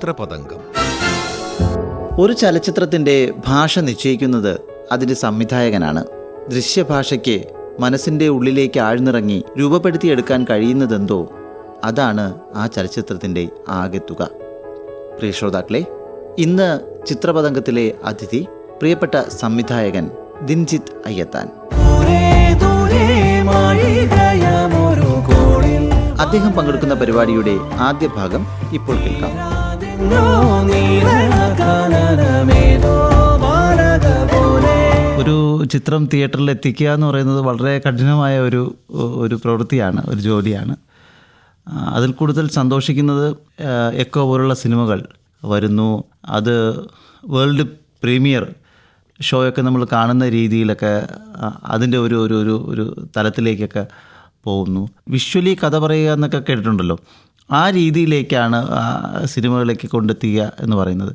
ചിത്രപതംഗം. ഒരു ചലച്ചിത്രത്തിൻ്റെ ഭാഷ നിശ്ചയിക്കുന്നത് അതിൻ്റെ സംവിധായകനാണ്. ദൃശ്യഭാഷയ്ക്ക് മനസ്സിൻ്റെ ഉള്ളിലേക്ക് ആഴ്ന്നിറങ്ങി രൂപപ്പെടുത്തിയെടുക്കാൻ കഴിയുന്നതെന്തോ അതാണ് ആ ചലച്ചിത്രത്തിൻ്റെ ആകെത്തുക. പ്രിയ ശ്രോതാക്കളെ, ഇന്ന് ചിത്രപതംഗത്തിലെ അതിഥി പ്രിയപ്പെട്ട സംവിധായകൻ ദിൻജിത്ത് അയ്യത്താൻ. അദ്ദേഹം പങ്കെടുക്കുന്ന പരിപാടിയുടെ ആദ്യ ഭാഗം ഇപ്പോൾ കേൾക്കാം. ഒരു ചിത്രം തിയേറ്ററിൽ എത്തിക്കുക എന്ന് പറയുന്നത് വളരെ കഠിനമായ ഒരു പ്രവൃത്തിയാണ്, ഒരു ജോലിയാണ്. അതിൽ കൂടുതൽ സന്തോഷിക്കുന്നത് എക്കോ പോലുള്ള സിനിമകൾ വരുന്നു, അത് വേൾഡ് പ്രീമിയർ ഷോയൊക്കെ നമ്മൾ കാണുന്ന രീതിയിലൊക്കെ അതിൻ്റെ ഒരു തലത്തിലേക്കൊക്കെ പോകുന്നു. വിഷ്വലി കഥ പറയുക എന്നൊക്കെ കേട്ടിട്ടുണ്ടല്ലോ, ആ രീതിയിലേക്കാണ് സിനിമകളിലേക്ക് കൊണ്ടെത്തുക എന്ന് പറയുന്നത്.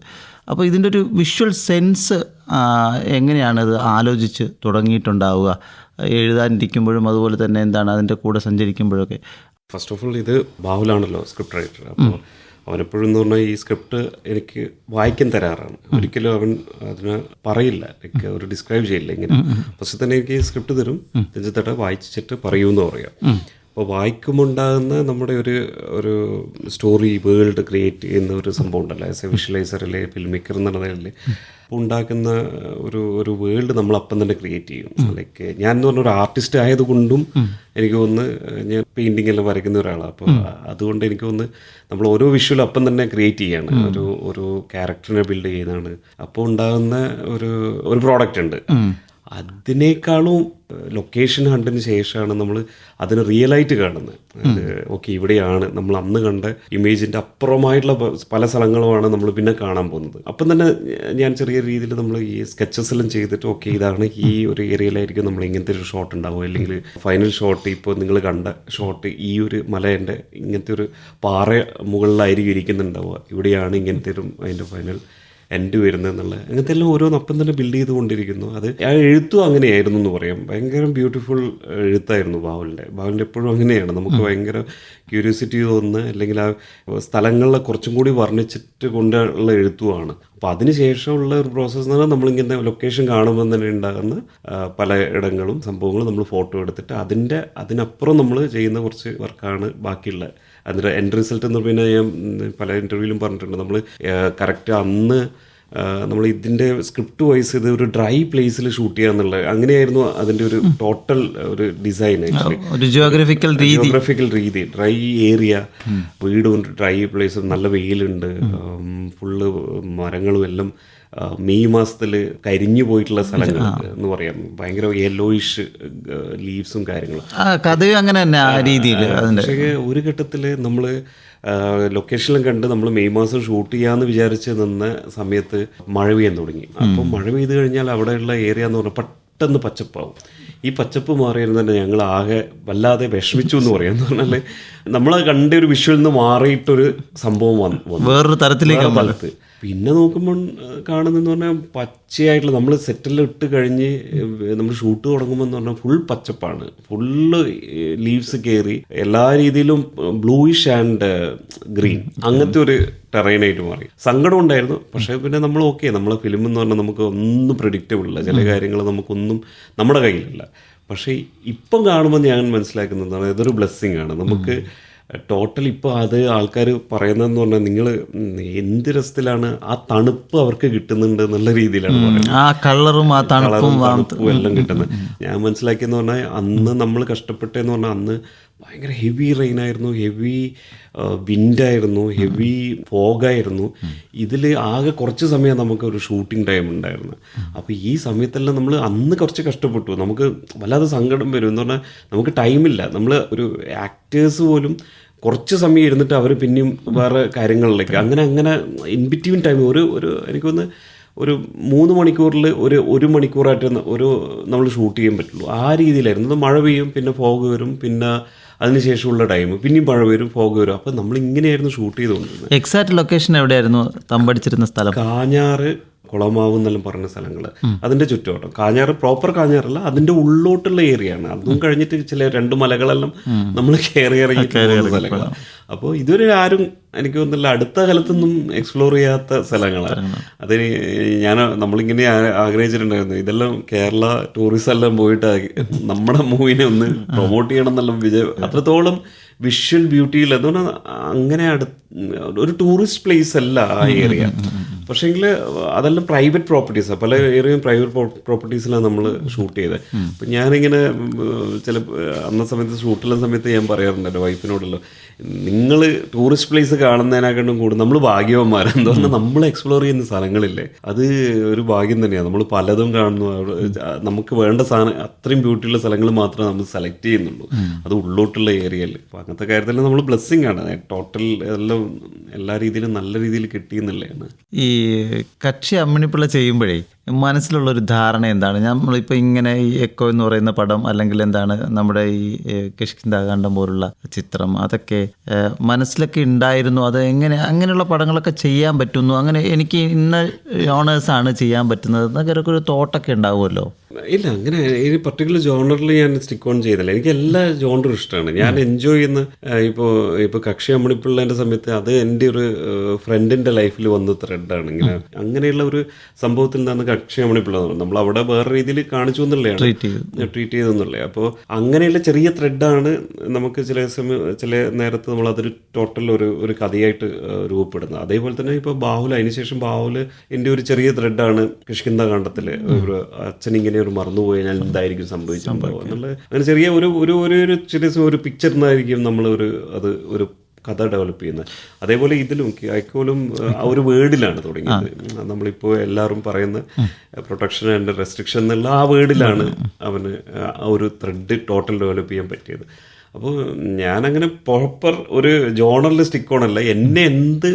അപ്പോൾ ഇതിൻ്റെ ഒരു വിഷ്വൽ സെൻസ് എങ്ങനെയാണത് ആലോചിച്ച് തുടങ്ങിയിട്ടുണ്ടാവുക, എഴുതാനിരിക്കുമ്പോഴും അതുപോലെ തന്നെ എന്താണ് അതിൻ്റെ കൂടെ സഞ്ചരിക്കുമ്പോഴൊക്കെ? ഫസ്റ്റ് ഓഫ് ഓൾ ഇത് ബാഹുലാണല്ലോ സ്ക്രിപ്റ്റ് റൈറ്റർ. അപ്പോൾ അവനെപ്പോഴും എന്ന് പറഞ്ഞാൽ ഈ സ്ക്രിപ്റ്റ് എനിക്ക് വായിക്കാൻ തരാറാണ്. ഒരിക്കലും അവൻ അതിന് പറയില്ല, എനിക്ക് ഒരു ഡിസ്ക്രൈബ് ചെയ്യില്ല. ഇങ്ങനെ ഫസ്റ്റ് തന്നെ എനിക്ക് സ്ക്രിപ്റ്റ് തരും, രഞ്ജിത്തേട്ട വായിച്ചിട്ട് പറയൂന്ന് പറയാം. അപ്പോൾ വായിക്കുമുണ്ടാകുന്ന നമ്മുടെ ഒരു സ്റ്റോറി വേൾഡ് ക്രിയേറ്റ് ചെയ്യുന്ന ഒരു സംഭവം ഉണ്ടല്ലോ, ആസ് എ വിഷ്വലൈസർ അല്ലെ ഫിലിം മേക്കർ എന്നുള്ളതിൽ അപ്പോൾ ഉണ്ടാക്കുന്ന ഒരു വേൾഡ് നമ്മൾ അപ്പം തന്നെ ക്രിയേറ്റ് ചെയ്യും. ലൈക്ക് ഞാൻ എന്ന് പറഞ്ഞ ഒരു ആർട്ടിസ്റ്റ് ആയതുകൊണ്ടും എനിക്ക് തോന്നുന്നു, ഞാൻ പെയിൻറ്റിംഗ് എല്ലാം വരയ്ക്കുന്ന ഒരാളാണ്. അപ്പോൾ അതുകൊണ്ട് എനിക്ക് തോന്നുന്നു നമ്മൾ ഓരോ വിഷ്വലും അപ്പം തന്നെ ക്രിയേറ്റ് ചെയ്യാണ്, ഒരു ക്യാരക്ടറിനെ ബിൽഡ് ചെയ്യുന്നതാണ്. അപ്പോൾ ഉണ്ടാകുന്ന ഒരു പ്രോഡക്റ്റ് ഉണ്ട്. അതിനേക്കാളും ലൊക്കേഷൻ ഹണ്ടിന് ശേഷമാണ് നമ്മൾ അതിന് റിയലായിട്ട് കാണുന്നത്. ഓക്കെ, ഇവിടെയാണ് നമ്മൾ അന്ന് കണ്ട ഇമേജിൻ്റെ അപ്പുറമായിട്ടുള്ള പല സ്ഥലങ്ങളുമാണ് നമ്മൾ പിന്നെ കാണാൻ പോകുന്നത്. അപ്പം തന്നെ ഞാൻ ചെറിയ രീതിയിൽ നമ്മൾ ഈ സ്കെച്ചസ് എല്ലാം ചെയ്തിട്ട് ഓക്കെ ഇതാണ് ഈ ഒരു ഏരിയയിലായിരിക്കും നമ്മൾ ഇങ്ങനത്തെ ഒരു ഷോട്ട് ഉണ്ടാവും, അല്ലെങ്കിൽ ഫൈനൽ ഷോട്ട് ഇപ്പോൾ നിങ്ങൾ കണ്ട ഷോട്ട് ഈ ഒരു മലേൻ്റെ ഇങ്ങനത്തെ ഒരു പാറ മുകളിലായിരിക്കും ഇരിക്കുന്നുണ്ടാവുക, ഇവിടെയാണ് ഇങ്ങനത്തെ ഒരു അതിൻ്റെ ഫൈനൽ എൻഡ് വരുന്നതെന്നുള്ള അങ്ങനത്തെ എല്ലാം ഓരോന്നപ്പം തന്നെ ബിൽഡ് ചെയ്തുകൊണ്ടിരിക്കുന്നു. അത് ആ എഴുത്തും അങ്ങനെയായിരുന്നു എന്ന് പറയാം. ഭയങ്കര ബ്യൂട്ടിഫുൾ എഴുത്തായിരുന്നു ബാഹുലിൻ്റെ എപ്പോഴും അങ്ങനെയാണ്. നമുക്ക് ഭയങ്കര ക്യൂരിയോസിറ്റി തോന്നുന്ന, അല്ലെങ്കിൽ ആ സ്ഥലങ്ങളിലെ കുറച്ചും കൂടി വർണ്ണിച്ചിട്ട് കൊണ്ടുള്ള എഴുത്തുമാണ്. അപ്പോൾ അതിന് ശേഷമുള്ള ഒരു പ്രോസസ്സ് എന്ന് പറഞ്ഞാൽ നമ്മളിങ്ങനെ ലൊക്കേഷൻ കാണുമ്പോൾ തന്നെ ഉണ്ടാകുന്ന പല ഇടങ്ങളും സംഭവങ്ങളും നമ്മൾ ഫോട്ടോ എടുത്തിട്ട് അതിനപ്പുറം നമ്മൾ ചെയ്യുന്ന കുറച്ച് വർക്കാണ് ബാക്കിയുള്ള. അതിൻ്റെ എൻഡ് റിസൾട്ട് എന്ന് പറഞ്ഞാൽ ഞാൻ പല ഇൻ്റർവ്യൂവിലും പറഞ്ഞിട്ടുണ്ട്, നമ്മൾ കറക്റ്റ് അന്ന് നമ്മൾ ഇതിൻ്റെ സ്ക്രിപ്റ്റ് വൈസ് ഇത് ഒരു ഡ്രൈ പ്ലേസിൽ ഷൂട്ട് ചെയ്യുക എന്നുള്ളത് അങ്ങനെയായിരുന്നു അതിൻ്റെ ഒരു ടോട്ടൽ ഒരു ഡിസൈൻ. ആക്ച്വലി ജിയോഗ്രഫിക്കൽ രീതി, ഡ്രൈ ഏരിയ, വീടും ഡ്രൈ പ്ലേസും, നല്ല വെയിലുണ്ട്, ഫുള്ള് മരങ്ങളും എല്ലാം മെയ് മാസത്തിൽ കരിഞ്ഞു പോയിട്ടുള്ള സ്ഥലങ്ങൾ എന്ന് പറയാം. ഭയങ്കര യെല്ലോയിഷ് ലീവ്സും കാര്യങ്ങളും കഥയും അങ്ങനെ തന്നെ ആ രീതിയിൽ. പക്ഷേ ഒരു ഘട്ടത്തിൽ നമ്മൾ ലൊക്കേഷനിലും കണ്ട് നമ്മൾ മെയ് മാസം ഷൂട്ട് ചെയ്യാമെന്ന് വിചാരിച്ച് നിന്ന സമയത്ത് മഴ പെയ്യാൻ തുടങ്ങി. അപ്പം മഴ പെയ്ത് കഴിഞ്ഞാൽ അവിടെയുള്ള ഏരിയ എന്ന് പറഞ്ഞാൽ പെട്ടെന്ന് പച്ചപ്പാവും. ഈ പച്ചപ്പ് മാറിയിരുന്നു തന്നെ ഞങ്ങൾ ആകെ വല്ലാതെ വിഷമിച്ചു എന്ന് പറയാം. എന്ന് പറഞ്ഞാൽ നമ്മൾ കണ്ട ഒരു വിഷ്വലിൽ നിന്ന് മാറിയിട്ടൊരു സംഭവം വന്നു വേറൊരു തലത്തിലേക്ക്. പിന്നെ നോക്കുമ്പോൾ കാണുന്നതെന്ന് പറഞ്ഞാൽ പച്ചയായിട്ടുള്ള, നമ്മൾ സെറ്റെല്ലാം ഇട്ട് കഴിഞ്ഞ് നമ്മൾ ഷൂട്ട് തുടങ്ങുമ്പോൾ എന്ന് പറഞ്ഞാൽ ഫുൾ പച്ചപ്പാണ്, ഫുള്ള് ലീവ്സ് കയറി എല്ലാ രീതിയിലും ബ്ലൂയിഷ് ആൻഡ് ഗ്രീൻ, അങ്ങനത്തെ ഒരു ടെറൈനായിട്ട് മാറി. സങ്കടം ഉണ്ടായിരുന്നു. പക്ഷേ പിന്നെ നമ്മൾ നമ്മളെ ഫിലിം എന്ന് പറഞ്ഞാൽ നമുക്ക് ഒന്നും പ്രെഡിക്റ്റബിൾ അല്ല, ചില കാര്യങ്ങൾ നമുക്കൊന്നും നമ്മുടെ കയ്യിലില്ല. പക്ഷേ ഇപ്പം കാണുമ്പോൾ ഞാൻ മനസ്സിലാക്കുന്നതാണ് ഇതൊരു ബ്ലെസ്സിങ് ആണ് നമുക്ക്. ടോട്ടൽ ഇപ്പോൾ അത് ആൾക്കാർ പറയുന്നതെന്ന് പറഞ്ഞാൽ നിങ്ങൾ എന്ത് രസത്തിലാണ് ആ തണുപ്പ് അവർക്ക് കിട്ടുന്നുണ്ട് എന്നുള്ള രീതിയിലാണ് പറയുന്നത്. ആ കളറും ആ തണുപ്പും എല്ലാം കിട്ടുന്നത്. ഞാൻ മനസ്സിലാക്കിയെന്ന് പറഞ്ഞാൽ അന്ന് നമ്മൾ കഷ്ടപ്പെട്ടെന്ന് പറഞ്ഞാൽ അന്ന് ഭയങ്കര ഹെവി റെയിൻ ആയിരുന്നു, ഹെവി വിൻഡായിരുന്നു, ഹെവി ഫോഗായിരുന്നു. ഇതിൽ ആകെ കുറച്ച് സമയം നമുക്ക് ഒരു ഷൂട്ടിംഗ് ടൈം ഉണ്ടായിരുന്നു. അപ്പോൾ ഈ സമയത്തെല്ലാം നമ്മൾ അന്ന് കുറച്ച് കഷ്ടപ്പെട്ടു. നമുക്ക് വല്ലാതെ സങ്കടം വരും എന്ന് പറഞ്ഞാൽ നമുക്ക് ടൈമില്ല. നമ്മൾ ഒരു ആക്ടേഴ്സ് പോലും കുറച്ച് സമയം ഇരുന്നിട്ട് അവർ പിന്നെയും വേറെ കാര്യങ്ങളിലേക്ക് അങ്ങനെ ഇൻ ബിറ്റ്വീൻ ടൈം എനിക്കൊന്ന് ഒരു 3 മണിക്കൂറിൽ ഒരു മണിക്കൂറായിട്ട് നമ്മൾ ഷൂട്ട് ചെയ്യാൻ പറ്റുള്ളൂ. ആ രീതിയിലായിരുന്നു. മഴ പെയ്യും, പിന്നെ ഫോഗ് വരും, പിന്നെ അതിനുശേഷമുള്ള ടൈം പിന്നെയും മഴ വരും, ഫോഗ് വരും. അപ്പം നമ്മൾ ഇങ്ങനെയായിരുന്നു ഷൂട്ട് ചെയ്തുകൊണ്ടിരുന്നത്. എക്സാക്ട് ലൊക്കേഷൻ എവിടെയായിരുന്നു തമ്പടിച്ചിരുന്ന സ്ഥലം? കാഞ്ഞാറ് കുളമാവ് എന്നെല്ലാം പറഞ്ഞ സ്ഥലങ്ങൾ, അതിൻ്റെ ചുറ്റുവട്ടം. കാഞ്ഞാറ് പ്രോപ്പർ കാഞ്ഞാറല്ല, അതിൻ്റെ ഉള്ളോട്ടുള്ള ഏരിയയാണ്. അതും കഴിഞ്ഞിട്ട് ചില 2 മലകളെല്ലാം നമ്മൾ കയറി ഇറങ്ങി പോകുന്ന സ്ഥലങ്ങളാണ്. അപ്പോൾ ഇതുവരെ ആരും എനിക്ക് തോന്നുന്നില്ല അടുത്ത കാലത്തൊന്നും എക്സ്പ്ലോർ ചെയ്യാത്ത സ്ഥലങ്ങളാണ്. അതിന് നമ്മളിങ്ങനെ ആഗ്രഹിച്ചിട്ടുണ്ടായിരുന്നു, ഇതെല്ലാം കേരള ടൂറിസം എല്ലാം പോയിട്ട് നമ്മുടെ മൂവിനെ ഒന്ന് പ്രൊമോട്ട് ചെയ്യണം എന്നെല്ലാം അത്രത്തോളം വിഷ്വൽ ബ്യൂട്ടിയിൽ അതുകൊണ്ട് അങ്ങനെ ഒരു ടൂറിസ്റ്റ് പ്ലേസ് അല്ല ആ ഏരിയ. പക്ഷേങ്കിൽ അതെല്ലാം പ്രൈവറ്റ് പ്രോപ്പർട്ടീസാണ്. പല ഏരിയയും പ്രൈവറ്റ് പ്രോപ്പർട്ടീസിലാണ് നമ്മൾ ഷൂട്ട് ചെയ്തത്. അപ്പം ഞാനിങ്ങനെ ചില അന്ന സമയത്ത് ഷൂട്ടുള്ള സമയത്ത് ഞാൻ പറയാറുണ്ട് എൻ്റെ വൈഫിനോടല്ലോ, നിങ്ങൾ ടൂറിസ്റ്റ് പ്ലേസ് കാണുന്നതിനെക്കാട്ടും കൂടുതൽ നമ്മൾ ഭാഗ്യവന്മാരാണ്. എന്താ പറഞ്ഞാൽ നമ്മൾ എക്സ്പ്ലോർ ചെയ്യുന്ന സ്ഥലങ്ങളില്ലേ, അത് ഒരു ഭാഗ്യം തന്നെയാണ്. നമ്മൾ പലതും കാണുന്നു, നമുക്ക് വേണ്ട സാധനം അത്രയും ബ്യൂട്ടിയുള്ള സ്ഥലങ്ങൾ മാത്രമേ നമ്മൾ സെലക്ട് ചെയ്യുന്നുള്ളൂ, അത് ഉള്ളോട്ടുള്ള ഏരിയയിൽ. അപ്പോൾ അങ്ങനത്തെ കാര്യത്തിൽ നമ്മൾ ബ്ലെസ്സിങ് ആണ്. ടോട്ടൽ എല്ലാം എല്ലാ രീതിയിലും നല്ല രീതിയിൽ കിട്ടിയെന്നുള്ളതാണ്. ഈ കക്ഷി അമ്മിണിപ്പിള്ള ചെയ്യുമ്പോഴേ മനസ്സിലുള്ളൊരു ധാരണ എന്താണ്? നമ്മളിപ്പോൾ ഇങ്ങനെ ഈ എക്കോ എന്ന് പറയുന്ന പടം അല്ലെങ്കിൽ എന്താണ് നമ്മുടെ ഈ കിഷ്കിന്ധാകാന്ഡം പോലുള്ള ചിത്രം അതൊക്കെ മനസ്സിലൊക്കെ ഉണ്ടായിരുന്നു. അത് അങ്ങനെയുള്ള പടങ്ങളൊക്കെ ചെയ്യാൻ പറ്റുന്നു, അങ്ങനെ എനിക്ക് ഇന്ന ജോണേഴ്സാണ് ചെയ്യാൻ പറ്റുന്നത് എന്നൊക്കെ ഒരു തോട്ടൊക്കെ ഉണ്ടാവുമല്ലോ. ഇല്ല, അങ്ങനെ ഈ പർട്ടിക്കുലർ ജോണറിൽ ഞാൻ സ്റ്റിക്ക് ഓൺ ചെയ്തില്ല. എനിക്ക് എല്ലാ ജോണറും ഇഷ്ടമാണ്. ഞാൻ എൻജോയ് ചെയ്യുന്ന ഇപ്പോൾ കക്ഷി അമ്മിണിപ്പിള്ളേൻ്റെ സമയത്ത് അത് എൻ്റെ ഒരു ഫ്രണ്ടിൻ്റെ ലൈഫിൽ വന്ന ത്രെഡാണ്. ഇങ്ങനെ അങ്ങനെയുള്ള ഒരു സംഭവത്തിൽ നിന്നാണ് കക്ഷി അമ്മിണിപ്പിള്ള നമ്മൾ അവിടെ വേറെ രീതിയിൽ കാണിച്ചു എന്നുള്ളതാണ്, ട്രീറ്റ് ചെയ്തെന്നുള്ളത്. അപ്പോൾ അങ്ങനെയുള്ള ചെറിയ ത്രെഡാണ് നമുക്ക് ചില നേരത്ത് നമ്മൾ അതൊരു ടോട്ടൽ ഒരു കഥയായിട്ട് രൂപപ്പെടുന്നത്. അതേപോലെ തന്നെ ഇപ്പോൾ ബാഹുൽ, അതിനുശേഷം ബാഹുൽ എൻ്റെ ഒരു ചെറിയ ത്രെഡാണ് കിഷ്കിന്ധാകാന്ഡത്തിൽ. ഒരു അച്ഛൻ ഇങ്ങനെ ഒരു മറന്നുപോയി കഴിഞ്ഞാൽ എന്തായിരിക്കും സംഭവിച്ചിട്ടുണ്ടാവുക എന്നുള്ളത് അങ്ങനെ ചെറിയ ഒരു പിക്ചർ എന്നായിരിക്കും നമ്മൾ ഒരു കഥ ഡെവലപ്പ് ചെയ്യുന്നത്. അതേപോലെ ഇതിലും ഐക്കോലും ആ ഒരു വേർഡിലാണ് തുടങ്ങിയത്. നമ്മളിപ്പോൾ എല്ലാവരും പറയുന്ന പ്രൊട്ടക്ഷൻ ആൻഡ് റെസ്ട്രിക്ഷൻ എന്നുള്ള ആ വേർഡിലാണ് അവന് ആ ഒരു ത്രെഡ് ടോട്ടൽ ഡെവലപ്പ് ചെയ്യാൻ പറ്റിയത്. അപ്പോൾ ഞാനങ്ങനെ പ്രോപ്പർ ഒരു ജോണറിൽ സ്റ്റിക്ക് ഓണല്ല, എന്നെ എന്ത്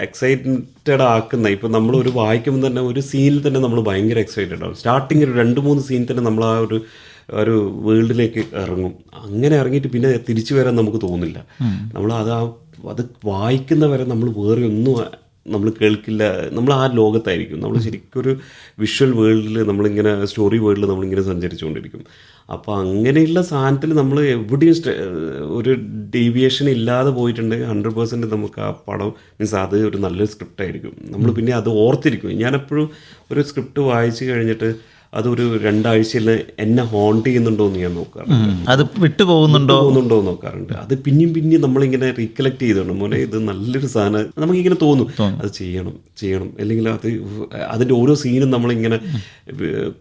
എക്സൈറ്റഡ് ആക്കുന്ന. ഇപ്പം നമ്മൾ ഒരു വായിക്കുമ്പോൾ തന്നെ ഒരു സീനിൽ തന്നെ നമ്മൾ ഭയങ്കര എക്സൈറ്റഡ് ആവും. സ്റ്റാർട്ടിങ് ഒരു 2-3 സീൻ തന്നെ നമ്മൾ ആ ഒരു വേൾഡിലേക്ക് ഇറങ്ങും. അങ്ങനെ ഇറങ്ങിയിട്ട് പിന്നെ തിരിച്ചു വരാൻ നമുക്ക് തോന്നില്ല. നമ്മൾ അത് വായിക്കുന്നവരെ നമ്മൾ വേറെ ഒന്നും നമ്മൾ കേൾക്കില്ല, നമ്മൾ ആ ലോകത്തായിരിക്കും. നമ്മൾ ശരിക്കും ഒരു വിഷ്വൽ വേൾഡിൽ നമ്മളിങ്ങനെ സ്റ്റോറി വേൾഡിൽ നമ്മളിങ്ങനെ സഞ്ചരിച്ചുകൊണ്ടിരിക്കും. അപ്പോൾ അങ്ങനെയുള്ള സാധനത്തിൽ നമ്മൾ എവിടെയും ഒരു ഡീവിയേഷൻ ഇല്ലാതെ പോയിട്ടുണ്ടെങ്കിൽ 100% നമുക്ക് ആ പടം മീൻസ് അത് ഒരു നല്ലൊരു സ്ക്രിപ്റ്റ് ആയിരിക്കും. നമ്മൾ പിന്നെ അത് ഓർത്തിരിക്കും. ഞാനെപ്പോഴും ഒരു സ്ക്രിപ്റ്റ് വായിച്ചു കഴിഞ്ഞിട്ട് അതൊരു 2 ആഴ്ചയിൽ എന്നെ ഹോണ്ട് ചെയ്യുന്നുണ്ടോ എന്ന് ഞാൻ നോക്കാറുണ്ട്. അത് വിട്ടുപോകുന്നുണ്ടോ നോക്കാറുണ്ട്. അത് പിന്നെയും നമ്മളിങ്ങനെ റീകളക്ട് ചെയ്തോണ്ട് മോനെ ഇത് നല്ലൊരു സാധനം നമുക്കിങ്ങനെ തോന്നും, അത് ചെയ്യണം അല്ലെങ്കിൽ അതിൻ്റെ ഓരോ സീനും നമ്മളിങ്ങനെ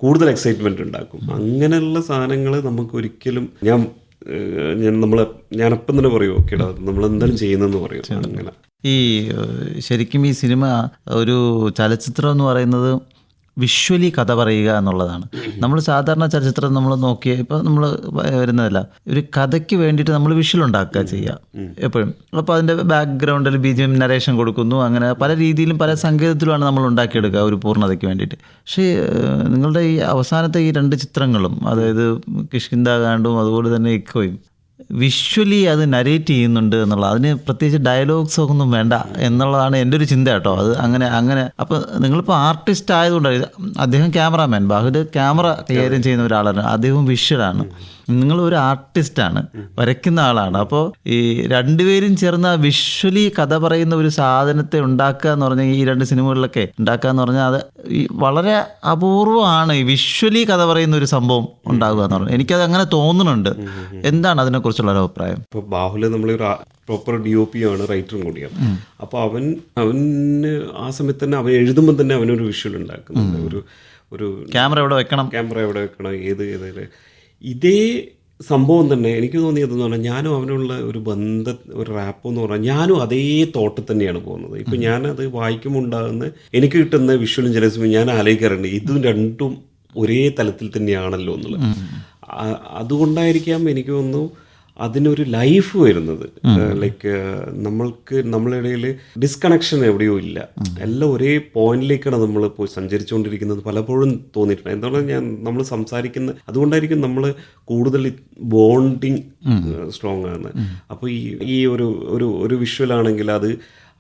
കൂടുതൽ എക്സൈറ്റ്മെന്റ് ഉണ്ടാക്കും. അങ്ങനെയുള്ള സാധനങ്ങൾ നമുക്ക് ഒരിക്കലും ഞാനപ്പം തന്നെ പറയും ഓക്കേടാ നമ്മളെന്തായാലും ചെയ്യുന്നെന്ന് പറയും. അങ്ങനെ ഈ ശരിക്കും ഈ സിനിമ ഒരു ചലച്ചിത്രം എന്ന് പറയുന്നത് വിഷ്വലി കഥ പറയുക എന്നുള്ളതാണ്. നമ്മൾ സാധാരണ ചലച്ചിത്രം നമ്മൾ നോക്കിയാൽ ഇപ്പോൾ നമ്മൾ വരുന്നതല്ല, ഒരു കഥയ്ക്ക് വേണ്ടിയിട്ട് നമ്മൾ വിഷ്വൽ ഉണ്ടാക്കുക ചെയ്യുക എപ്പോഴും. അപ്പോൾ അതിൻ്റെ ബാക്ക്ഗ്രൗണ്ടിൽ BGM നരേഷൻ കൊടുക്കുന്നു, അങ്ങനെ പല രീതിയിലും പല സങ്കേതത്തിലുമാണ് നമ്മൾ ഉണ്ടാക്കിയെടുക്കുക ഒരു പൂർണ്ണതയ്ക്ക് വേണ്ടിയിട്ട്. പക്ഷേ നിങ്ങളുടെ ഈ അവസാനത്തെ ഈ 2 ചിത്രങ്ങളും, അതായത് കിഷ്കിന്ധാകാന്ഡവും അതുപോലെ തന്നെ ഇക്കോയും, വിഷ്വലി അത് നരേറ്റ് ചെയ്യുന്നുണ്ട് എന്നുള്ളത്, അതിന് പ്രത്യേകിച്ച് ഡയലോഗ്സ് ഒന്നും വേണ്ട എന്നുള്ളതാണ് എൻ്റെ ഒരു ചിന്ത കേട്ടോ. അത് അങ്ങനെ അപ്പോൾ നിങ്ങളിപ്പോൾ ആർട്ടിസ്റ്റ് ആയതുകൊണ്ട്, അദ്ദേഹം ക്യാമറാമാൻ, ബാഹുല് ക്യാമറ കൈകാര്യം ചെയ്യുന്ന ഒരാളാണ്, അദ്ദേഹം വിഷ്വലാണ്, നിങ്ങൾ ഒരു ആർട്ടിസ്റ്റാണ്, വരയ്ക്കുന്ന ആളാണ്. അപ്പോൾ ഈ 2 പേരും ചേർന്ന് വിഷ്വലി കഥ പറയുന്ന ഒരു സാധനത്തെ ഉണ്ടാക്കുക എന്ന് പറഞ്ഞാൽ, ഈ 2 സിനിമകളിലൊക്കെ ഉണ്ടാക്കുക എന്ന് പറഞ്ഞാൽ അത് വളരെ അപൂർവമാണ് ഈ വിഷ്വലി കഥ പറയുന്ന ഒരു സംഭവം ഉണ്ടാകുക എന്ന് പറഞ്ഞാൽ. എനിക്കത് അങ്ങനെ തോന്നുന്നുണ്ട്. എന്താണ് അതിനെക്കുറിച്ചുള്ള ഒരു അഭിപ്രായം? ഇപ്പോൾ ബാഹുല് നമ്മളൊരു പ്രോപ്പർ DOP ആണ്, റൈറ്ററും കൂടിയാണ്. അപ്പോൾ അവന് ആ സമയത്ത് തന്നെ അവൻ എഴുതുമ്പോൾ തന്നെ അവനൊരു വിഷ്വൽ ഉണ്ടാക്കുന്നുണ്ട്. ഒരു ക്യാമറ എവിടെ വെക്കണം, ഏത് ഇതേ സംഭവം തന്നെ എനിക്ക് തോന്നിയതെന്ന് പറഞ്ഞാൽ ഞാനും അവനുള്ള ഒരു ഒരു റാപ്പ് എന്ന് പറഞ്ഞാൽ ഞാനും അതേ തോട്ടിൽ തന്നെയാണ് പോകുന്നത്. ഇപ്പം ഞാനത് വായിക്കുമ്പോൾ ഉണ്ടാകുന്ന എനിക്ക് കിട്ടുന്ന വിഷ്വലും ചില സമയം ഞാൻ ആലോചിക്കാറുണ്ട് ഇതും രണ്ടും ഒരേ തലത്തിൽ തന്നെയാണല്ലോ എന്നുള്ളത്. അതുകൊണ്ടായിരിക്കാം എനിക്ക് തോന്നുന്നു അതിനൊരു ലൈഫ് വരുന്നത്. ലൈക്ക് നമ്മളുടെ ഇടയിൽ ഡിസ്കണക്ഷൻ എവിടെയോ ഇല്ല, എല്ലാം ഒരേ പോയിന്റിലേക്കാണ് നമ്മൾ പോയി സഞ്ചരിച്ചുകൊണ്ടിരിക്കുന്നത് പലപ്പോഴും തോന്നിയിട്ടുണ്ട്. എന്താണ് നമ്മൾ സംസാരിക്കുന്നത്, അതുകൊണ്ടായിരിക്കും നമ്മൾ കൂടുതൽ ബോണ്ടിങ് സ്ട്രോങ് ആണ്. അപ്പോൾ ഈ ഒരു വിഷ്വലാണെങ്കിൽ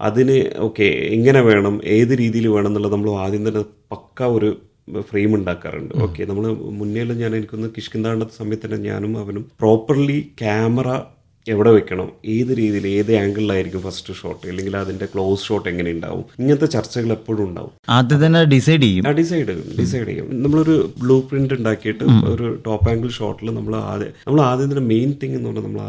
അതിന് ഓക്കെ എങ്ങനെ വേണം, ഏത് രീതിയിൽ വേണം എന്നുള്ളത് നമ്മൾ ആദ്യം തന്നെ പക്ക ഒരു ഫ്രെയിം ഉണ്ടാക്കാറുണ്ട്. ഓക്കെ, നമ്മൾ മുന്നേലും ഞാൻ എനിക്കൊന്ന് കിഷ്കിന്താണ്ട സമയത്ത് തന്നെ ഞാനും അവനും പ്രോപ്പർലി ക്യാമറ എവിടെ വെക്കണം, ഏത് രീതിയിൽ ഏത് ആംഗിളിലായിരിക്കും ഫസ്റ്റ് ഷോട്ട്, അല്ലെങ്കിൽ അതിന്റെ ക്ലോസ് ഷോട്ട് എങ്ങനെ ഉണ്ടാവും, ഇങ്ങനത്തെ ചർച്ചകൾ എപ്പോഴും ഉണ്ടാവും. ആദ്യം തന്നെ ഡിസൈഡ് ചെയ്യും. നമ്മളൊരു ബ്ലൂ പ്രിന്റ് ഉണ്ടാക്കിയിട്ട് ഒരു ടോപ്പ് ആംഗിൾ ഷോട്ടിൽ നമ്മൾ ആദ്യം തന്നെ മെയിൻ തിങ് എന്ന് പറഞ്ഞാൽ നമ്മൾ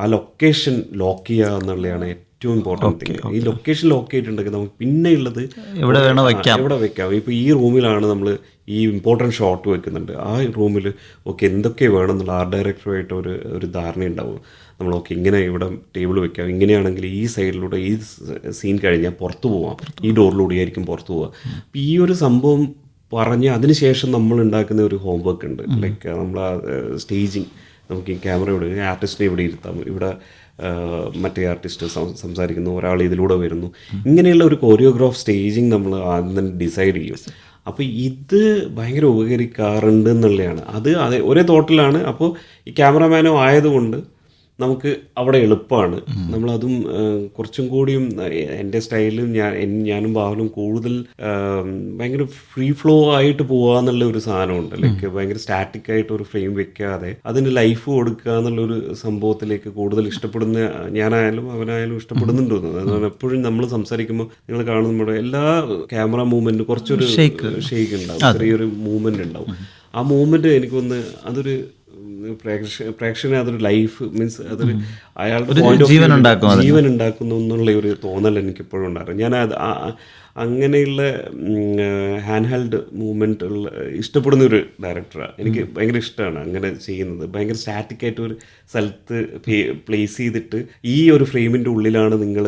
ആ ലൊക്കേഷൻ ലോക്ക് ചെയ്യുക എന്നുള്ളതാണ് ഏറ്റവും ഇമ്പോർട്ടൻറ്റ് തിങ്. ഈ ലൊക്കേഷൻ ലോക്ക് ചെയ്തിട്ടുണ്ടെങ്കിൽ നമുക്ക് പിന്നെ ഉള്ളത് എവിടെ വെക്കാം. ഇപ്പോൾ ഈ റൂമിലാണ് നമ്മൾ ഈ ഇമ്പോർട്ടൻറ്റ് ഷോട്ട് വെക്കുന്നുണ്ട്, ആ റൂമിൽ ഓക്കെ എന്തൊക്കെ വേണം എന്നുള്ള ആർട്ട് ഡയറക്ടറുമായിട്ട് ഒരു ധാരണ ഉണ്ടാവും. നമ്മൾ ഓക്കെ ഇങ്ങനെ ഇവിടെ ടേബിൾ വെക്കാം, ഇങ്ങനെയാണെങ്കിൽ ഈ സൈഡിലൂടെ ഈ സീൻ കഴിഞ്ഞാൽ പുറത്തു പോവാം, ഈ ഡോറിലൂടെ ആയിരിക്കും പുറത്തു പോവുക. അപ്പം ഈ ഒരു സംഭവം പറഞ്ഞ് അതിനുശേഷം നമ്മൾ ഉണ്ടാക്കുന്ന ഒരു ഹോംവർക്ക് ഉണ്ട്. ലൈക്ക് നമ്മൾ സ്റ്റേജിങ്, നമുക്ക് ഈ ക്യാമറ ഇവിടെ ആർട്ടിസ്റ്റിനെ ഇവിടെ ഇരുത്താം, ഇവിടെ മറ്റേ ആർട്ടിസ്റ്റ് സംസാരിക്കുന്നു, ഒരാൾ ഇതിലൂടെ വരുന്നു, ഇങ്ങനെയുള്ള ഒരു കൊറിയോഗ്രാഫ് സ്റ്റേജിങ് നമ്മൾ ആദ്യം തന്നെ ഡിസൈഡ് ചെയ്യും. അപ്പോൾ ഇത് ഭയങ്കര ഉപകരിക്കാറുണ്ട് എന്നുള്ളതാണ്. അത് ഒരേ തോട്ടിലാണ്. അപ്പോൾ ഈ ക്യാമറമാനോ ആയതുകൊണ്ട് നമുക്ക് അവിടെ എളുപ്പമാണ്. നമ്മളതും കുറച്ചും കൂടിയും എൻ്റെ സ്റ്റൈലും ഞാനും ബാഹുലും കൂടുതൽ ഭയങ്കര ഫ്രീ ഫ്ലോ ആയിട്ട് പോകാന്നുള്ള ഒരു സാധനമുണ്ട്. ലൈക്ക് ഭയങ്കര സ്റ്റാറ്റിക് ആയിട്ട് ഒരു ഫ്രെയിം വെക്കാതെ അതിന് ലൈഫ് കൊടുക്കുക എന്നുള്ളൊരു സംഭവത്തിലേക്ക് കൂടുതൽ ഇഷ്ടപ്പെടുന്ന ഞാനായാലും അവനായാലും ഇഷ്ടപ്പെടുന്നുണ്ട് തോന്നുന്നത്. അതുകൊണ്ട് എപ്പോഴും നമ്മൾ സംസാരിക്കുമ്പോൾ നിങ്ങൾ കാണുമ്പോൾ എല്ലാ ക്യാമറ മൂവ്മെൻറ്റ് കുറച്ചൊരു ഷെയ്ക്ക് ഉണ്ടാവും, ചെറിയൊരു മൂവ്മെൻറ്റ് ഉണ്ടാവും. ആ മൂവ്മെൻറ്റ് എനിക്കൊന്ന് അതൊരു പ്രേക്ഷകന് അതൊരു ലൈഫ് മീൻസ് അതൊരു അയാളുടെ ജീവൻ ഉണ്ടാക്കുന്നു എന്നുള്ള ഒരു തോന്നൽ എനിക്കിപ്പോഴും ഉണ്ടായിരുന്നു. ഞാൻ അങ്ങനെയുള്ള ഹാൻഡ് ഹെൽഡ് മൂവ്മെൻ്റ് ഉള്ള ഇഷ്ടപ്പെടുന്ന ഒരു ഡയറക്ടറാണ്. എനിക്ക് ഭയങ്കര ഇഷ്ടമാണ് അങ്ങനെ ചെയ്യുന്നത്. ഭയങ്കര സ്റ്റാറ്റിക് ആയിട്ട് ഒരു സ്ഥലത്ത് പ്ലേസ് ചെയ്തിട്ട് ഈ ഒരു ഫ്രെയിമിൻ്റെ ഉള്ളിലാണ് നിങ്ങൾ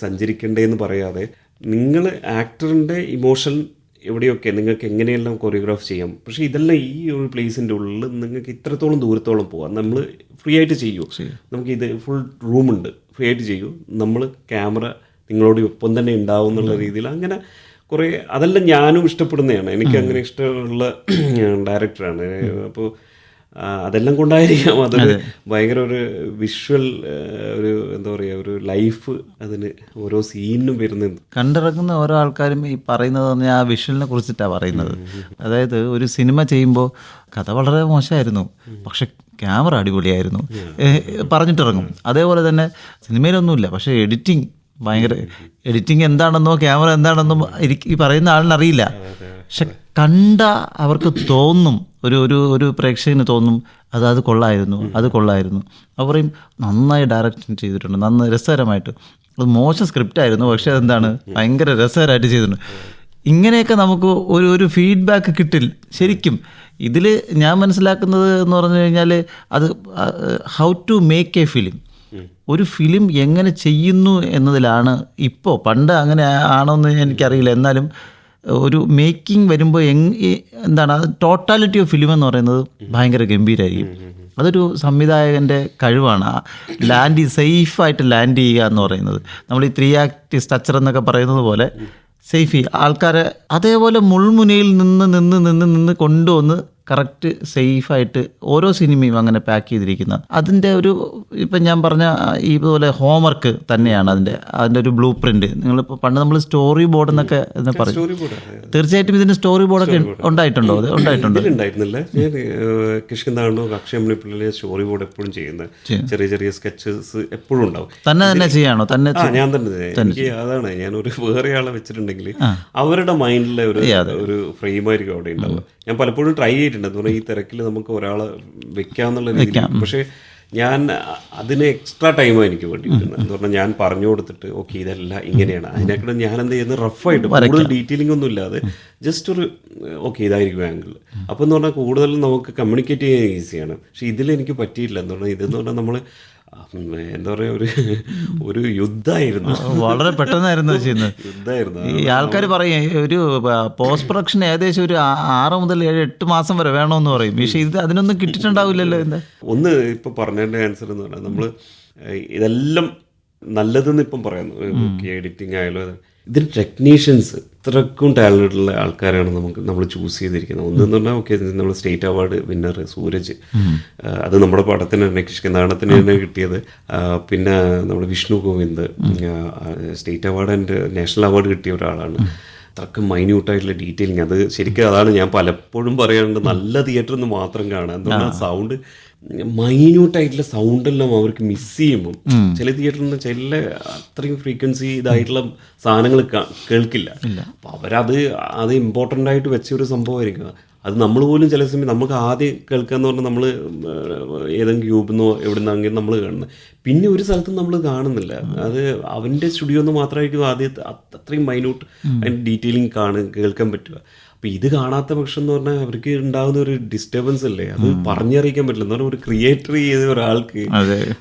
സഞ്ചരിക്കേണ്ടതെന്ന് പറയാതെ നിങ്ങൾ ആക്ടറിൻ്റെ ഇമോഷൻ എവിടെയൊക്കെ നിങ്ങൾക്ക് എങ്ങനെയെല്ലാം കൊറിയോഗ്രാഫ് ചെയ്യാം, പക്ഷേ ഇതെല്ലാം ഈ ഒരു പ്ലേസിൻ്റെ ഉള്ളിൽ നിങ്ങൾക്ക് ഇത്രത്തോളം ദൂരത്തോളം പോകാം. നമ്മൾ ഫ്രീ ആയിട്ട് ചെയ്യൂ, നമുക്ക് ഇത് ഫുൾ റൂമുണ്ട്, ഫ്രീ ആയിട്ട് ചെയ്യൂ, നമ്മൾ ക്യാമറ നിങ്ങളോട് ഒപ്പം തന്നെ ഉണ്ടാവും എന്നുള്ള രീതിയിൽ അങ്ങനെ കുറേ അതെല്ലാം ഞാനും ഇഷ്ടപ്പെടുന്നതാണ്. എനിക്ക് അങ്ങനെ ഇഷ്ടമുള്ള ഡയറക്ടറാണ്. അപ്പോൾ അതെല്ലാം കൊണ്ടായിരിക്കാം അതൊരു ഭയങ്കര ഒരു വിഷ്വൽ ഒരു എന്താ പറയുക ഒരു ലൈഫ് അതിന് ഓരോ സീനിനും വരുന്നത്. കണ്ടിറങ്ങുന്ന ഓരോ ആൾക്കാരും ഈ പറയുന്നത് പറഞ്ഞാൽ ആ വിഷ്വലിനെ കുറിച്ചിട്ടാണ് പറയുന്നത്. അതായത് ഒരു സിനിമ ചെയ്യുമ്പോൾ കഥ വളരെ മോശമായിരുന്നു, പക്ഷെ ക്യാമറ അടിപൊളിയായിരുന്നു പറഞ്ഞിട്ടിറങ്ങും. അതേപോലെ തന്നെ സിനിമയിലൊന്നുമില്ല, പക്ഷേ എഡിറ്റിംഗ് ഭയങ്കര എഡിറ്റിംഗ് എന്താണെന്നോ ക്യാമറ എന്താണെന്നോ ഈ പറയുന്ന ആളിനറിയില്ല, പക്ഷെ കണ്ട അവർക്ക് തോന്നും, ഒരു പ്രേക്ഷകന് തോന്നും അത് കൊള്ളായിരുന്നു. അപ്പോൾ പറയും നന്നായി ഡയറക്ഷൻ ചെയ്തിട്ടുണ്ട്, നന്നായി രസകരമായിട്ട്. അത് മോശം സ്ക്രിപ്റ്റായിരുന്നു, പക്ഷെ അതെന്താണ് ഭയങ്കര രസകരമായിട്ട് ചെയ്തിട്ടുണ്ട്. ഇങ്ങനെയൊക്കെ നമുക്ക് ഒരു ഫീഡ്ബാക്ക് കിട്ടില്ല. ശരിക്കും ഇതിൽ ഞാൻ മനസ്സിലാക്കുന്നത് എന്ന് പറഞ്ഞു കഴിഞ്ഞാൽ അത് how to make a film, ഒരു ഫിലിം എങ്ങനെ ചെയ്യുന്നു എന്നതിലാണ്. ഇപ്പോൾ പണ്ട് അങ്ങനെ ആണോ എന്ന് എനിക്കറിയില്ല, എന്നാലും ഒരു മേക്കിംഗ് വരുമ്പോൾ എന്താണ് അത് ടോട്ടാലിറ്റി ഓഫ് ഫിലിം എന്ന് പറയുന്നത് ഭയങ്കര ഗംഭീരമായിരിക്കും. അതൊരു സംവിധായകൻ്റെ കഴിവാണ്. സേഫായിട്ട് ലാൻഡ് ചെയ്യുക എന്ന് പറയുന്നത്. നമ്മൾ ഈ 3 ആക്ട് സ്ട്രക്ചർ എന്നൊക്കെ പറയുന്നത് പോലെ സേഫ് ആൾക്കാരെ അതേപോലെ മുൾമുനയിൽ നിന്ന് കൊണ്ടുവന്ന് കറക്റ്റ് സേഫായിട്ട് ഓരോ സിനിമയും അങ്ങനെ പാക്ക് ചെയ്തിരിക്കുന്ന അതിൻ്റെ ഒരു ഇപ്പം ഞാൻ പറഞ്ഞ ഇതുപോലെ ഹോംവർക്ക് തന്നെയാണ് അതിൻ്റെ ഒരു ബ്ലൂ പ്രിന്റ്. നിങ്ങളിപ്പോൾ പണ്ട് നമ്മൾ സ്റ്റോറി ബോർഡ് എന്നൊക്കെ പറയും. തീർച്ചയായിട്ടും ഇതിന് സ്റ്റോറി ബോർഡൊക്കെ ഉണ്ടായിട്ടുണ്ടോ? അത് ഉണ്ടായിരുന്നില്ല. ഞാൻ കിഷ്കിന്താണ്ടോ അക്ഷയമണിപ്പിള്ളിലെ സ്റ്റോറി ബോർഡ് എപ്പോഴും ചെയ്യുന്നത് ചെറിയ സ്കെച്ചസ് എപ്പോഴും ഉണ്ടാവും. തന്നെ ചെയ്യാണോ? ഞാൻ തന്നെ എനിക്ക് അതാണ് ഞാനൊരു വേറെ ആളെ വെച്ചിട്ടുണ്ടെങ്കിൽ അവരുടെ മൈൻഡിലെ ഒരു ഫ്രെയിമായിരിക്കും അവിടെ ഉണ്ടാവുക. ഞാൻ പലപ്പോഴും ട്രൈ ചെയ്തിട്ടുണ്ട് എന്ന് പറഞ്ഞാൽ ഈ തിരക്കിൽ നമുക്ക് ഒരാളെ വെക്കാന്നുള്ള രീതിയിൽ. പക്ഷേ ഞാൻ അതിന് എക്സ്ട്രാ ടൈമാണ് എനിക്ക് വേണ്ടിയിരുന്നത് എന്ന് പറഞ്ഞാൽ ഞാൻ പറഞ്ഞു കൊടുത്തിട്ട് ഓക്കെ ഇതെല്ലാം ഇങ്ങനെയാണ്, അതിനേക്കാൾ ഞാൻ എന്ത് ചെയ്യുന്നത് റഫായിട്ട് കൂടുതൽ ഡീറ്റെയിലിംഗ് ഒന്നും ഇല്ലാതെ ജസ്റ്റ് ഒരു ഓക്കെ ഇതായിരിക്കും ആംഗിൾ. അപ്പോൾ എന്ന് പറഞ്ഞാൽ കൂടുതലും നമുക്ക് കമ്മ്യൂണിക്കേറ്റ് ചെയ്യാൻ ഈസിയാണ്. പക്ഷെ ഇതിലെനിക്ക് പറ്റിയില്ല. എന്ന് പറഞ്ഞാൽ ഇതെന്ന് പറഞ്ഞാൽ നമ്മൾ എന്താ പറയാ ഒരു യുദ്ധമായിരുന്നു. വളരെ പെട്ടെന്നായിരുന്നു ചെയ്യുന്നത്. യുദ്ധമായിരുന്നു. ഈ ആൾക്കാർ പറയും ഒരു പോസ്റ്റ് പ്രൊഡക്ഷൻ ഏകദേശം ഒരു 6 മുതൽ 7-8 മാസം വരെ വേണമെന്ന് പറയും. പക്ഷേ ഇത് അതിനൊന്നും കിട്ടിയിട്ടുണ്ടാവില്ലല്ലോ. എന്താ ഒന്ന് ഇപ്പം പറഞ്ഞതിൻ്റെ ആൻസർ എന്ന് പറഞ്ഞാൽ നമ്മൾ ഇതെല്ലാം നല്ലതെന്ന് ഇപ്പം പറയുന്നു. എഡിറ്റിംഗ് ആയാലും ഇതിന് ടെക്നീഷ്യൻസ് ഇത്രക്കും ടാലൻറ്റഡ് ഉള്ള ആൾക്കാരാണ് നമ്മൾ ചൂസ് ചെയ്തിരിക്കുന്നത്. ഒന്നെന്ന് പറഞ്ഞാൽ ഓക്കെ, നമ്മൾ സ്റ്റേറ്റ് അവാർഡ് വിന്നർ സൂരജ്, അത് നമ്മുടെ പടത്തിന് തന്നെ കിഷ്കിന്താടത്തിന് തന്നെ കിട്ടിയത്. പിന്നെ നമ്മുടെ Vishnu Govind state award and national award കിട്ടിയ ഒരാളാണ്. അത്രക്കും മൈന്യൂട്ടായിട്ടുള്ള ഡീറ്റെയിലിങ്, അത് ശരിക്കും അതാണ് ഞാൻ പലപ്പോഴും പറയാറുണ്ട്, നല്ല തിയേറ്ററിൽ നിന്ന് മാത്രം കാണാം. എന്തുകൊണ്ടാണ് സൗണ്ട് മൈന്യൂട്ടായിട്ടുള്ള സൗണ്ടെല്ലാം അവർക്ക് മിസ് ചെയ്യുമ്പോൾ ചില തിയേറ്ററിൽ നിന്ന് ചില അത്രയും ഫ്രീക്വൻസി ഇതായിട്ടുള്ള സാധനങ്ങൾ കേൾക്കില്ല. അപ്പോൾ അത് ഇമ്പോർട്ടൻ്റ് ആയിട്ട് വെച്ച ഒരു സംഭവമായിരിക്കും. അത് നമ്മൾ പോലും ചില സമയം നമുക്ക് ആദ്യം കേൾക്കാന്ന് പറഞ്ഞാൽ നമ്മൾ ഏതെങ്കിലും യൂബിന്നോ എവിടെ നിന്നെങ്കിലും നമ്മൾ കാണുന്നത്, പിന്നെ ഒരു സ്ഥലത്തും നമ്മൾ കാണുന്നില്ല. അത് അവൻ്റെ സ്റ്റുഡിയോ എന്ന് മാത്രമായിരിക്കും ആദ്യം അത്രയും മൈന്യൂട്ട് അതിൻ്റെ ഡീറ്റെയിലിംഗ് കേൾക്കാൻ പറ്റുക. അപ്പോൾ ഇത് കാണാത്ത പക്ഷം എന്ന് പറഞ്ഞാൽ അവർക്ക് ഉണ്ടാകുന്ന ഒരു ഡിസ്റ്റർബൻസ് അല്ലേ, അത് പറഞ്ഞറിയിക്കാൻ പറ്റില്ല. എന്ന് പറഞ്ഞാൽ ഒരു ക്രിയേറ്റർ ചെയ്ത ഒരാൾക്ക്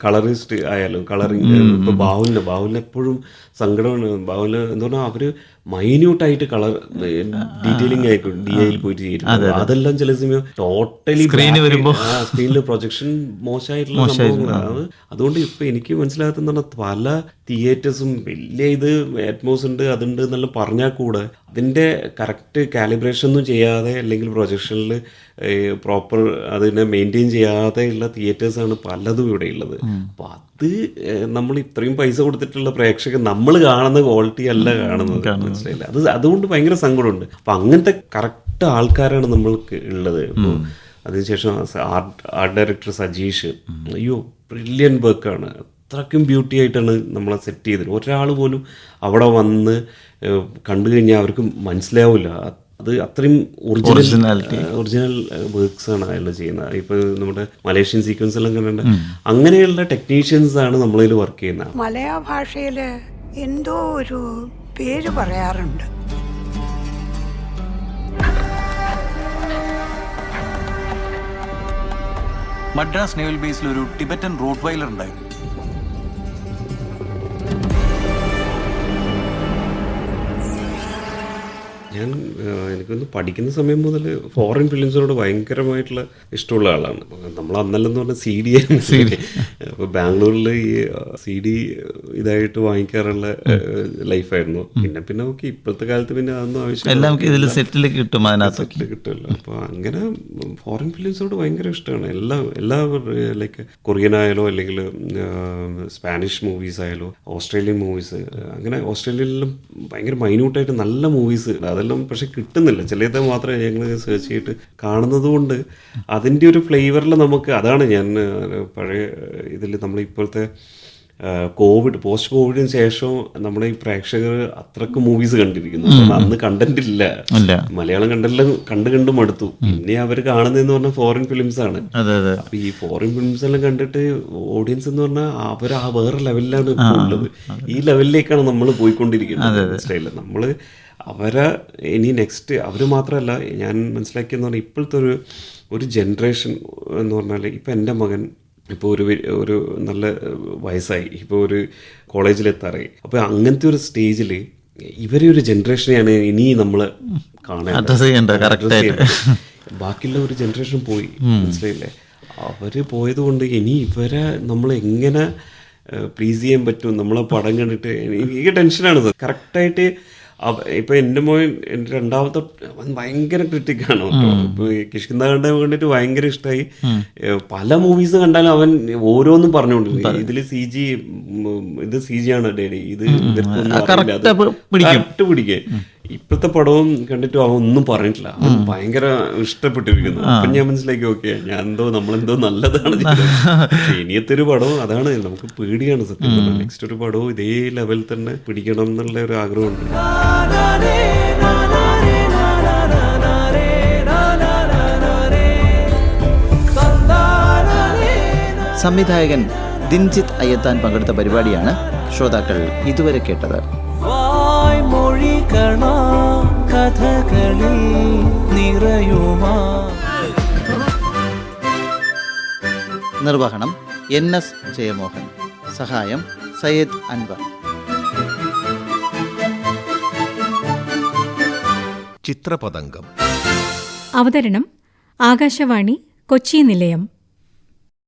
കളറിസ്റ്റ് ആയാലും കളറിങ്, ഇപ്പോൾ ബാഹുലിന് എപ്പോഴും സങ്കടമാണ്. ബാഹുലിന് എന്താ പറഞ്ഞാൽ അവർ മൈന്യൂട്ടായിട്ട് കളർ ഡീറ്റെയിലിംഗ് ആയിരിക്കും DIയിൽ പോയിട്ട് ചെയ്തിട്ടുണ്ട്. അതെല്ലാം ചില സമയം ടോട്ടലി സ്ക്രീനിൽ പ്രൊജക്ഷൻ മോശമായിട്ടുള്ള സംഭവങ്ങളാണ്. അതുകൊണ്ട് ഇപ്പൊ എനിക്ക് മനസ്സിലാകുന്ന പറഞ്ഞാൽ പല തിയേറ്റേഴ്സും വലിയ ഇത് അറ്റ്മോസ് ഉണ്ട് അതുണ്ട് എന്നെല്ലാം പറഞ്ഞാൽ കൂടെ അതിന്റെ കറക്റ്റ് കാലിബ്രേഷൻ ഒന്നും ചെയ്യാതെ അല്ലെങ്കിൽ പ്രൊജക്ഷനിൽ പ്രോപ്പർ അതിനെ മെയിൻറ്റെയിൻ ചെയ്യാതെയുള്ള തിയേറ്റേഴ്സാണ് പലതും ഇവിടെ ഉള്ളത്. അപ്പോൾ അത് നമ്മൾ ഇത്രയും പൈസ കൊടുത്തിട്ടുള്ള പ്രേക്ഷകർ നമ്മൾ കാണുന്ന ക്വാളിറ്റി അല്ല കാണുന്നത്, മനസ്സിലായില്ല. അതുകൊണ്ട് ഭയങ്കര സങ്കടമുണ്ട്. അപ്പം അങ്ങനത്തെ കറക്റ്റ് ആൾക്കാരാണ് നമ്മൾക്ക് ഉള്ളത്. ഇപ്പോൾ അതിനുശേഷം ആർട്ട് ഡയറക്ടർ സജീഷ്, അയ്യോ ബ്രില്യൻ വർക്കാണ്, അത്രയ്ക്കും ബ്യൂട്ടി ആയിട്ടാണ് നമ്മളെ സെറ്റ് ചെയ്തത്. ഒരാൾ പോലും അവിടെ വന്ന് കണ്ടു കഴിഞ്ഞാൽ അവർക്ക് മനസ്സിലാവില്ല. അത് അത്രയും ഒറിജിനൽ വർക്ക്സ് ആണ് അയാൾ ചെയ്യുന്നത്. ഇപ്പോൾ നമ്മുടെ മലേഷ്യൻ സീക്വൻസ് എല്ലാം കണ്ടിട്ടുണ്ട്. അങ്ങനെയുള്ള ടെക്നീഷ്യൻസ് ആണ് നമ്മളിൽ വർക്ക് ചെയ്യുന്നത്. മലയാള ഭാഷയിൽ എന്തോ ഒരു പേര് പറയാറുണ്ട്. മദ്രാസ് നേവൽ ബേസിൽ ഒരു ടിബറ്റൻ റോട്ട്വൈലർ ഉണ്ടായിരുന്നു. എനിക്കൊന്ന് പഠിക്കുന്ന സമയം മുതൽ ഫോറിൻ ഫിലിംസിനോട് ഭയങ്കരമായിട്ടുള്ള ഇഷ്ടമുള്ള ആളാണ്. നമ്മൾ അന്നല്ലെന്ന് പറഞ്ഞാൽ CD ആയിരുന്നു. അപ്പോൾ ബാംഗ്ലൂരിൽ ഈ CD ഇതായിട്ട് വാങ്ങിക്കാറുള്ള ലൈഫായിരുന്നു. പിന്നെ ഓക്കെ, ഇപ്പോഴത്തെ കാലത്ത് പിന്നെ അതൊന്നും ആവശ്യമില്ല, സെറ്റിൽ കിട്ടുമല്ലോ. അപ്പോൾ അങ്ങനെ ഫോറിൻ ഫിലിംസിനോട് ഭയങ്കര ഇഷ്ടമാണ്. എല്ലാ ലൈക്ക് കൊറിയൻ ആയാലോ അല്ലെങ്കിൽ സ്പാനിഷ് മൂവീസ് ആയാലോ ഓസ്ട്രേലിയൻ മൂവീസ്, അങ്ങനെ ഓസ്ട്രേലിയയിലും ഭയങ്കര മൈന്യൂട്ടായിട്ട് നല്ല മൂവീസ് അതെല്ലാം പക്ഷെ കിട്ടുന്നില്ല. ചിലത് മാത്രമേ ഞങ്ങൾ സെർച്ച് ചെയ്തിട്ട് കാണുന്നത് കൊണ്ട് അതിൻ്റെ ഒരു ഫ്ലേവറിൽ നമുക്ക് അതാണ് ഞാൻ പഴയ ഇതിൽ നമ്മൾ ഇപ്പോഴത്തെ പോസ്റ്റ് കോവിഡിന് ശേഷം നമ്മുടെ ഈ പ്രേക്ഷകർ അത്രക്ക് മൂവീസ് കണ്ടിരിക്കുന്നു. അന്ന് കണ്ടന്റ് ഇല്ല, മലയാളം കണ്ടു മടുത്തു. പിന്നെ അവർ കാണുന്നതെന്ന് പറഞ്ഞാൽ ഫോറിൻ ഫിലിംസ് ആണ്. അപ്പൊ ഈ ഫോറിൻ ഫിലിംസ് എല്ലാം കണ്ടിട്ട് ഓഡിയൻസ് എന്ന് പറഞ്ഞാൽ അവർ ആ വേറെ ലെവലിലാണ് ഇപ്പോൾ ഉള്ളത്. ഈ ലെവലിലേക്കാണ് നമ്മൾ പോയിക്കൊണ്ടിരിക്കുന്നത്. മനസ്സിലായില്ല, നമ്മള് അവരെ ഇനി നെക്സ്റ്റ് അവർ മാത്രമല്ല, ഞാൻ മനസ്സിലാക്കിയെന്ന് പറഞ്ഞാൽ ഇപ്പോഴത്തെ ഒരു ജനറേഷൻ എന്ന് പറഞ്ഞാൽ ഇപ്പം എൻ്റെ മകൻ ഇപ്പോൾ ഒരു നല്ല വയസ്സായി, ഇപ്പോൾ ഒരു കോളേജിലെത്താറായി. അപ്പോൾ അങ്ങനത്തെ ഒരു സ്റ്റേജിൽ ഇവരെ ഒരു ജനറേഷനെയാണ് ഇനി നമ്മൾ കാണേണ്ടത്. ബാക്കിയുള്ള ഒരു ജനറേഷൻ പോയി, മനസ്സിലായില്ലേ? അവർ പോയത് കൊണ്ട് ഇനി ഇവരെ നമ്മൾ എങ്ങനെ പ്ലീസ് ചെയ്യാൻ പറ്റും? നമ്മളെ പടം കണ്ടിട്ട് എനിക്ക് ടെൻഷനാണ് സാർ. കറക്റ്റായിട്ട് ഇപ്പം എൻ്റെ മോൻ എൻ്റെ രണ്ടാമത്തെ ഭയങ്കര ക്രിട്ടിക്കാണ് കേട്ടോ. ഇപ്പോൾ കിഷ്കിന്ത കണ്ട വേണ്ടിയിട്ട് ഭയങ്കര ഇഷ്ടമായി. പല മൂവീസ് കണ്ടാലും അവൻ ഓരോന്നും പറഞ്ഞുകൊണ്ടിരിക്കും, ഇതിൽ ഇത് CG ആണ് ഡേഡി, ഇത് കറക്റ്റ് പിടിക്കേ. ഇപ്പോഴത്തെ പടവും കണ്ടിട്ട് അവൻ ഒന്നും പറഞ്ഞിട്ടില്ല, അവൻ ഭയങ്കര ഇഷ്ടപ്പെട്ടിരിക്കുന്നു. അപ്പം ഞാൻ മനസ്സിലാക്കി ഓക്കെ, നമ്മളെന്തോ നല്ലതാണ് ചെയ്യുന്നത്. ഇനിയത്തെ ഒരു പടവും അതാണ്, നമുക്ക് പേടിയാണ് സത്യം. നെക്സ്റ്റ് ഒരു പടവും ഇതേ ലെവലിൽ തന്നെ പിടിക്കണം എന്നുള്ള ഒരു ആഗ്രഹമുണ്ട്. സംവിധായകൻ ദിൻജിത്ത് അയ്യത്താൻ പങ്കെടുത്ത പരിപാടിയാണ് ശ്രോതാക്കൾ ഇതുവരെ കേട്ടത്. നിർവഹണം NS ജയമോഹൻ, സഹായം സയ്യദ് അൻവർ. ചിത്രപതംഗം അവതരണം ആകാശവാണി കൊച്ചി നിലയം.